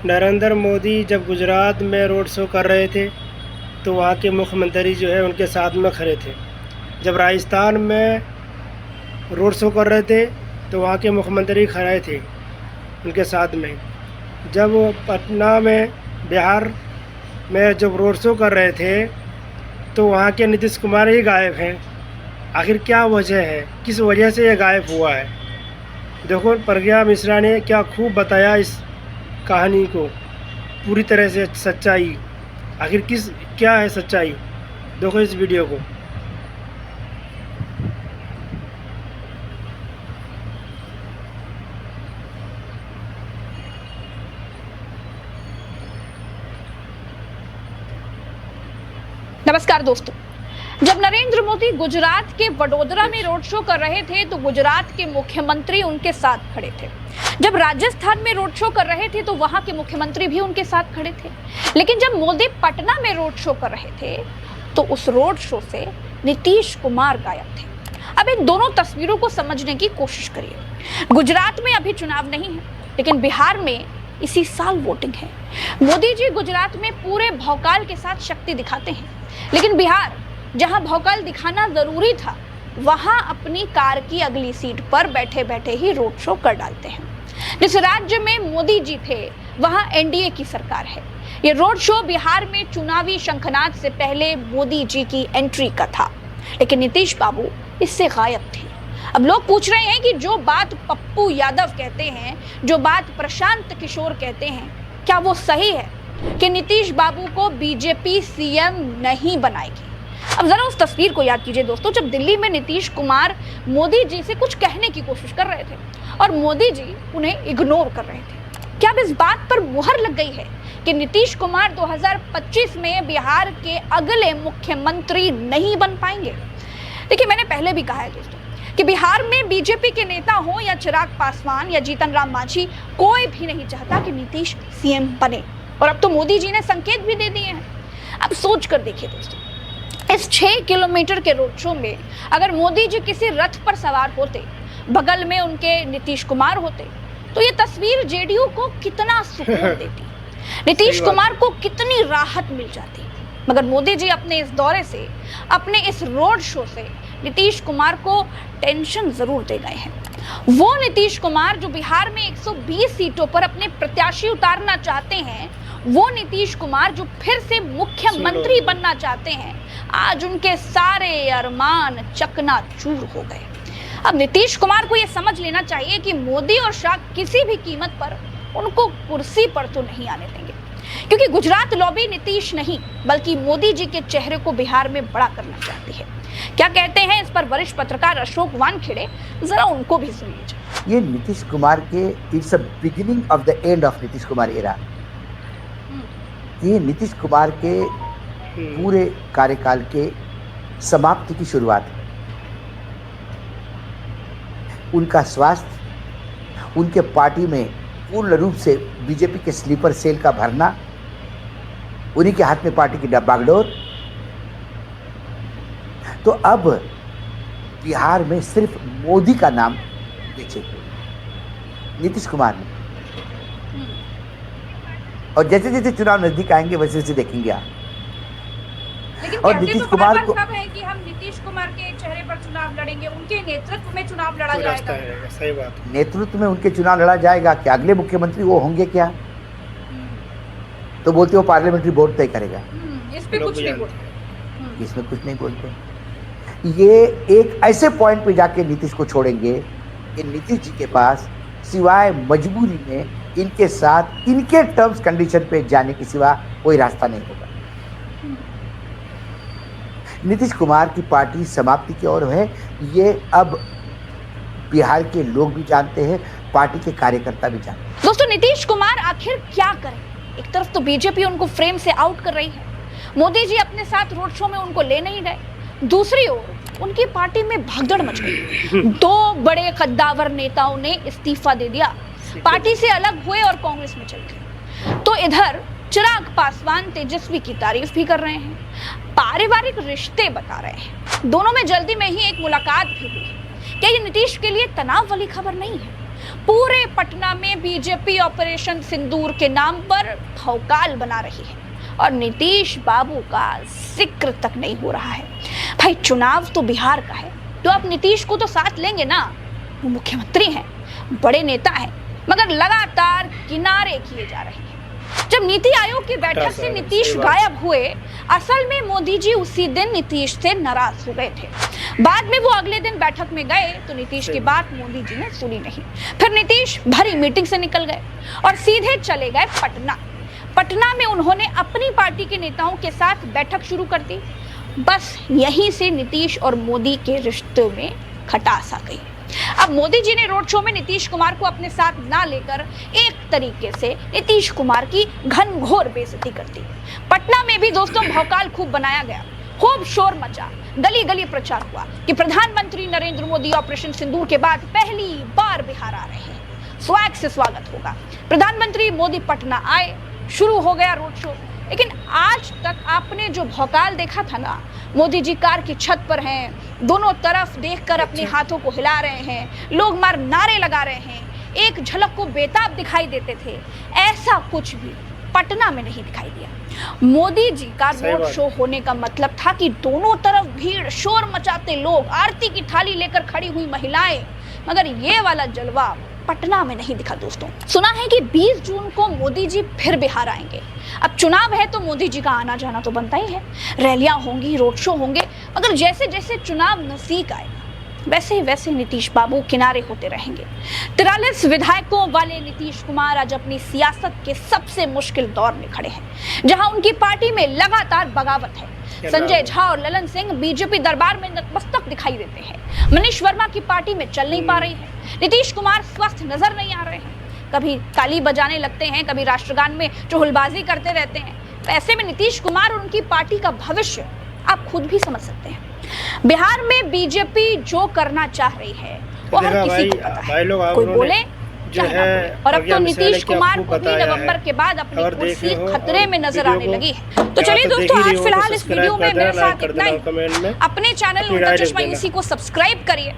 नरेंद्र मोदी जब गुजरात में road show कर रहे थे तो वहाँ के मुख्यमंत्री जो है उनके साथ में खड़े थे। जब राजस्थान में रोड शो कर रहे थे तो वहाँ के मुख्यमंत्री खड़े थे उनके साथ में। जब पटना में बिहार में जब रोड शो कर रहे थे तो वहाँ के नीतीश कुमार ही गायब हैं। आखिर क्या वजह है, किस वजह से ये गायब हुआ है? देखो, प्रज्ञा मिश्रा ने क्या खूब बताया इस कहानी को, पूरी तरह से सच्चाई। आखिर क्या है सच्चाई, देखो इस वीडियो को। नमस्कार दोस्तों, जब नरेंद्र मोदी गुजरात के वडोदरा में रोड शो कर रहे थे तो गुजरात के मुख्यमंत्री उनके साथ खड़े थे। जब राजस्थान में रोड शो कर रहे थे तो वहां के मुख्यमंत्री भी उनके साथ खड़े थे। लेकिन जब मोदी पटना में रोड शो कर रहे थे तो उस रोड शो से नीतीश कुमार गायब थे। अब इन दोनों तस्वीरों को समझने की कोशिश करिए। गुजरात में अभी चुनाव नहीं है, लेकिन बिहार में इसी साल वोटिंग है। मोदी जी गुजरात में पूरे भौकाल के साथ शक्ति दिखाते हैं, लेकिन बिहार जहां भौकाल दिखाना जरूरी था वहां अपनी कार की अगली सीट पर बैठे बैठे ही रोड शो कर डालते हैं। जिस राज्य में मोदी जी थे वहां एनडीए की सरकार है। ये रोड शो बिहार में चुनावी शंखनाद से पहले मोदी जी की एंट्री का था, लेकिन नीतीश बाबू इससे गायब थे। अब लोग पूछ रहे हैं कि जो बात पप्पू यादव कहते हैं, जो बात प्रशांत किशोर कहते हैं, क्या वो सही है कि नीतीश बाबू को बीजेपी सीएम नहीं बनाएगी? अब जरा उस तस्वीर को याद कीजिए दोस्तों, जब दिल्ली में नीतीश कुमार मोदी जी से कुछ कहने की कोशिश कर रहे थे और मोदी जी उन्हें इग्नोर कर रहे थे। क्या अब इस बात पर मुहर लग गई है कि नीतीश कुमार 2025 में बिहार के अगले मुख्यमंत्री नहीं बन पाएंगे? देखिए, मैंने पहले भी कहा है दोस्तों कि बिहार में बीजेपी के नेता हो या चिराग पासवान या जीतन राम मांझी, कोई भी नहीं चाहता कि नीतीश सीएम बने। और अब तो मोदी जी ने संकेत भी दे दिए हैं। अब सोच कर देखिए दोस्तों, इस 6 किलोमीटर के रोड शो में अगर मोदी जी किसी रथ पर सवार होते, बगल में उनके नीतीश कुमार होते, तो ये तस्वीर जेडीयू को कितना सुकून देती, नीतीश कुमार को कितनी राहत मिल जाती। मगर मोदी जी अपने इस दौरे से, अपने इस रोड शो से नीतीश कुमार को टेंशन जरूर दे गए हैं। वो नीतीश कुमार जो बिहार में 120 सीटों पर अपने प्रत्याशी उतारना चाहते हैं, वो नीतीश कुमार जो फिर से मुख्यमंत्री बनना चाहते हैं, आज उनके सारे अरमान चकनाचूर हो गए। अब नीतीश कुमार को यह समझ लेना चाहिए कि मोदी और शाह किसी भी कीमत पर उनको कुर्सी पर तो नहीं आने देंगे, क्योंकि गुजरात लॉबी नीतीश नहीं बल्कि मोदी जी के चेहरे को बिहार में बड़ा करना चाहती है। क्या कहते हैं इस पर वरिष्ठ पत्रकार अशोक वानखेड़े, जरा उनको भी सुन लीजिए। ये नीतीश कुमार के it's a beginning of the end of Nitish Kumar era. ये नीतीश कुमार के पूरे कार्यकाल के समाप्ति की शुरुआत है। उनका स्वास्थ्य, उनके पार्टी में पूर्ण रूप से बीजेपी के स्लीपर सेल का भरना, उन्हीं के हाथ में पार्टी की बागडोर। तो अब बिहार में सिर्फ मोदी का नाम बेचे नीतीश कुमार ने, और जैसे जैसे चुनाव नजदीक आएंगे वैसे वैसे देखेंगे आप। लेकिन और नीतीश कुमार को है कि हम नीतीश कुमार के चेहरे पर चुनाव लड़ेंगे, उनके नेतृत्व में चुनाव लड़ा जाएगा। सही बात। नेतृत्व में उनके चुनाव लड़ा जाएगा। क्या अगले मुख्यमंत्री वो होंगे क्या? तो बोलते हो पार्लियामेंट्री बोर्ड तय करेगा। इस पे कुछ नहीं बोलते, इसमें कुछ नहीं बोलते। ये एक ऐसे पॉइंट पे जाके नीतीश को छोड़ेंगे कि नीतीश जी के पास सिवाय मजबूरी में इनके साथ इनके टर्म्स कंडीशन पे जाने के सिवा कोई रास्ता नहीं होगा। नीतीश कुमार की पार्टी समाप्ति की ओर है, ये अब बिहार के लोग भी जानते हैं, पार्टी के कार्यकर्ता भी जानते हैं। दोस्तों, नीतीश कुमार आखिर क्या करें? एक तरफ तो बीजेपी उनको फ्रेम से आउट कर रही है, मोदी जी अपने साथ रोड शो में उनको ले नहीं गए, दूसरी ओर उनकी पार्टी में भगदड़ मच गई। 2 बड़े कद्दावर नेताओं ने इस्तीफा दे दिया, पार्टी से अलग हुए और कांग्रेस में चले गए। तो इधर चिराग पासवान तेजस्वी की तारीफ भी कर रहे हैं, पारिवारिक रिश्ते बता रहे हैं, दोनों में जल्दी में ही एक मुलाकात भी हुई। क्या ये नीतीश के लिए तनाव वाली खबर नहीं है? पूरे पटना में बीजेपी ऑपरेशन सिंदूर के नाम पर भौकाल बना रही है और नीतीश बाबू का जिक्र तक नहीं हो रहा है। भाई चुनाव तो बिहार का है, तो आप नीतीश को तो साथ लेंगे ना, वो मुख्यमंत्री हैं, बड़े नेता हैं, मगर लगातार किनारे किए जा रहे हैं। जब नीति आयोग की बैठक से नीतीश गायब हुए, असल में मोदी जी उसी दिन नीतीश से नाराज हो गए थे। बाद में वो अगले दिन बैठक में गए तो नीतीश की बात मोदी जी ने सुनी नहीं। फिर नीतीश भरी मीटिंग से निकल गए और सीधे चले गए पटना में उन्होंने अपनी पार्टी के नेताओं के साथ बैठक शुरू कर दी। बस यहीं से नीतीश और मोदी के रिश्ते में खटास आ गई। अब मोदी जी ने रोड शो में नीतीश कुमार को अपने साथ ना लेकर एक तरीके से नीतीश कुमार की घनघोर बेइज्जती कर दी। पटना में भी दोस्तों भौकाल खूब बनाया गया, खूब शोर मचा, गली गली प्रचार हुआ कि प्रधानमंत्री नरेंद्र मोदी ऑपरेशन सिंदूर के बाद पहली बार बिहार आ रहे हैं, स्वैग से स्वागत होगा। प्रधानमंत्री मोदी पटना आए, शुरू हो गया रोड शो। लेकिन आज तक आपने जो भौकाल देखा था ना, मोदी जी कार की छत पर हैं, दोनों तरफ देखकर अपने हाथों को हिला रहे हैं, लोग मार नारे लगा रहे हैं, एक झलक को बेताब दिखाई देते थे, ऐसा कुछ भी पटना में नहीं दिखाई दिया। मोदी जी का रोड शो होने का मतलब था कि दोनों तरफ भीड़, शोर मचाते लोग, आरती की थाली लेकर खड़ी हुई महिलाएं, मगर ये वाला जलवा पटना में नहीं दिखा दोस्तों। सुना है कि 20 जून को मोदी जी फिर बिहार आएंगे। अब चुनाव है तो मोदी जी का आना जाना तो बनता ही है, रैलियां होंगी, रोड शो होंगे, मगर जैसे जैसे चुनाव नजदीक आएगा वैसे वैसे नीतीश बाबू किनारे होते रहेंगे। 43 विधायकों वाले नीतीश कुमार आज अपनी सियासत के सबसे मुश्किल दौर में खड़े हैं, जहां उनकी पार्टी में लगातार बगावत है। संजय झा और ललन सिंह बीजेपी दरबार में नतमस्तक दिखाई देते हैं। मनीष वर्मा की पार्टी में चल नहीं पा रही है। नीतीश कुमार स्वस्थ नजर नहीं आ रहे हैं, कभी ताली बजाने लगते हैं, कभी राष्ट्रगान में चुहलबाजी करते रहते हैं। ऐसे में नीतीश कुमार और उनकी पार्टी का भविष्य आप खुद भी समझ सकते हैं। बिहार में बीजेपी जो करना चाह रही है वो हर किसी को पता है, कोई बोले जो है। और अब तो नीतीश कुमार को भी नवंबर के बाद अपनी कुर्सी खतरे में नजर आने लगी है। तो चलिए दोस्तों, आज फिलहाल इस वीडियो में मेरे साथ इतना ही। अपने चैनल उल्टा चश्मा यूसी को सब्सक्राइब करिए।